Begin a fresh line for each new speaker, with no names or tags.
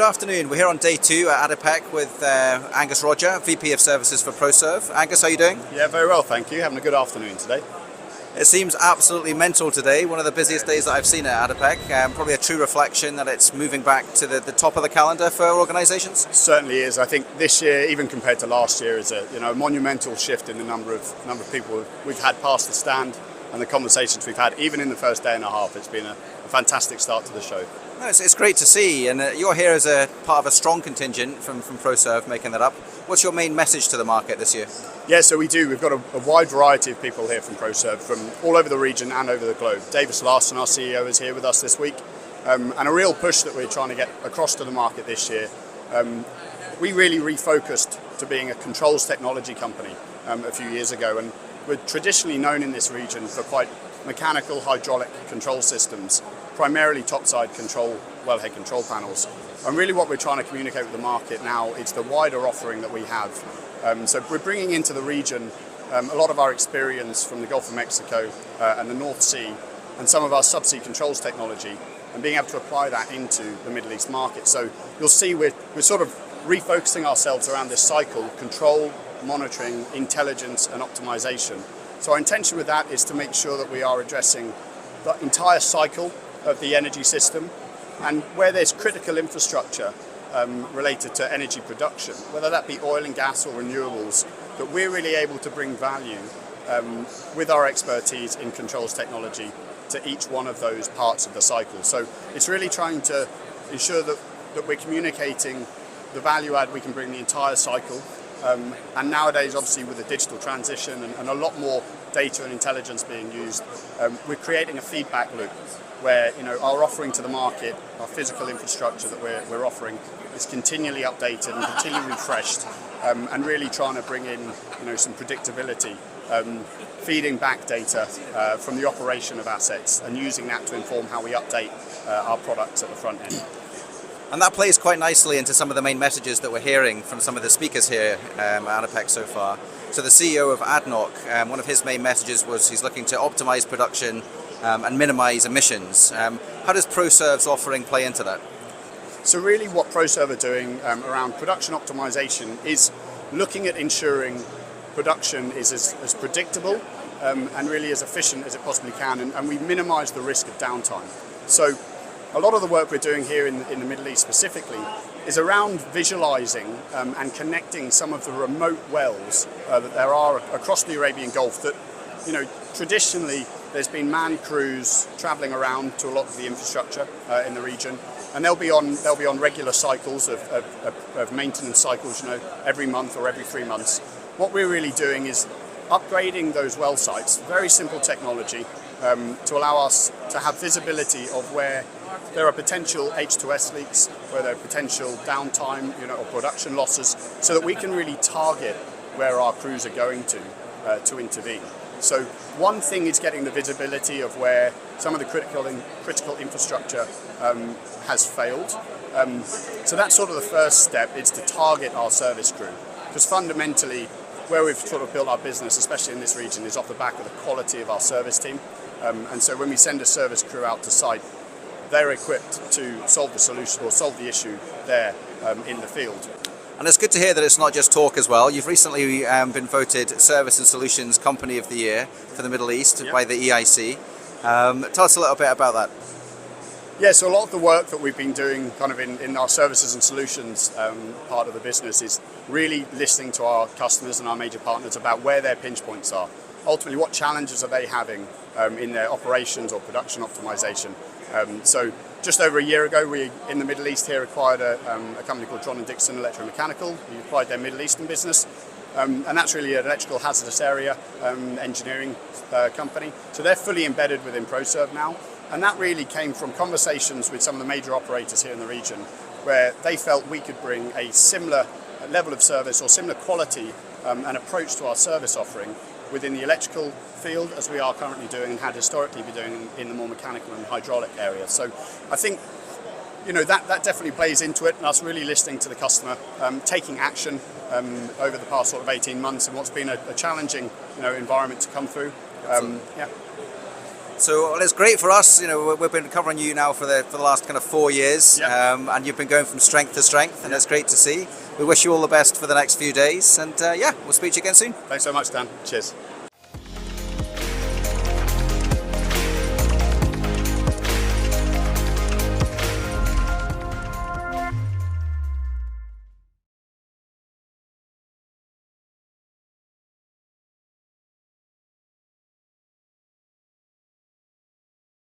afternoon. We're here on day 2 at Adipec with Angus Rodger, VP of Services for Proserv. Angus, how are you doing?
Yeah, very well, thank you. Having a good afternoon today.
It seems absolutely mental today, one of the busiest days that I've seen at Adipec. Probably a true reflection that it's moving back to the top of the calendar for organisations.
It certainly is. I think this year, even compared to last year, is a monumental shift in the number of people we've had past the stand and the conversations we've had. Even in the first day and a half, it's been a fantastic start to the show.
No, it's great to see, and you're here as a part of a strong contingent from Proserv making that up. What's your main message to the market this year?
Yeah, so we do. We've got a wide variety of people here from Proserv, from all over the region and over the globe. Davis Larson, our CEO, is here with us this week, and a real push that we're trying to get across to the market this year. We really refocused to being a controls technology company a few years ago, and we're traditionally known in this region for quite mechanical hydraulic control systems, primarily topside control, wellhead control panels. And really what we're trying to communicate with the market now is the wider offering that we have. So we're bringing into the region a lot of our experience from the Gulf of Mexico and the North Sea, and some of our subsea controls technology, and being able to apply that into the Middle East market. So you'll see we're sort of refocusing ourselves around this cycle: control, monitoring, intelligence and optimization. So our intention with that is to make sure that we are addressing the entire cycle of the energy system, and where there's critical infrastructure related to energy production, whether that be oil and gas or renewables, that we're really able to bring value with our expertise in controls technology to each one of those parts of the cycle. So it's really trying to ensure that we're communicating the value add we can bring the entire cycle. And nowadays, obviously, with the digital transition and a lot more data and intelligence being used, we're creating a feedback loop where our offering to the market, our physical infrastructure that we're offering, is continually updated and continually refreshed, and really trying to bring in some predictability, feeding back data from the operation of assets and using that to inform how we update our products at the front end.
And that plays quite nicely into some of the main messages that we're hearing from some of the speakers here at Adipec so far. So the CEO of ADNOC, one of his main messages was he's looking to optimize production and minimize emissions. How does Proserv's offering play into that?
So really what Proserv are doing around production optimization is looking at ensuring production is as predictable and really as efficient as it possibly can, and we minimize the risk of downtime. So a lot of the work we're doing here in the Middle East specifically is around visualizing and connecting some of the remote wells that there are across the Arabian Gulf that, traditionally there's been manned crews traveling around to a lot of the infrastructure in the region, and they'll be on regular cycles of maintenance cycles, every month or every 3 months. What we're really doing is upgrading those well sites, very simple technology, to allow us to have visibility of where there are potential H2S leaks, where there are potential downtime, or production losses, so that we can really target where our crews are going to intervene. So one thing is getting the visibility of where some of the critical infrastructure has failed. So that's sort of the first step, is to target our service crew, because fundamentally where we've sort of built our business, especially in this region, is off the back of the quality of our service team. And so when we send a service crew out to site, they're equipped to solve the solution or solve the issue there in the field.
And it's good to hear that it's not just talk as well. You've recently been voted Service and Solutions Company of the Year for the Middle East by the EIC. Tell us a little bit about that.
Yeah, so a lot of the work that we've been doing kind of in our services and solutions part of the business is really listening to our customers and our major partners about where their pinch points are. Ultimately, what challenges are they having in their operations or production optimization? So just over a year ago, we in the Middle East here acquired a company called John & Dixon Electromechanical. We acquired their Middle Eastern business, and that's really an electrical hazardous area engineering company. So they're fully embedded within Proserv now, and that really came from conversations with some of the major operators here in the region, where they felt we could bring a similar level of service or similar quality and approach to our service offering within the electrical field, as we are currently doing and had historically been doing in the more mechanical and hydraulic area. So I think that definitely plays into it, and us really listening to the customer, taking action over the past sort of 18 months in what's been a challenging environment to come through. Yeah.
So well, it's great for us. You know, we've been covering you now for the last kind of 4 years, and you've been going from strength to strength, and it's great to see. We wish you all the best for the next few days, and yeah, we'll speak to you again soon.
Thanks so much, Dan. Cheers.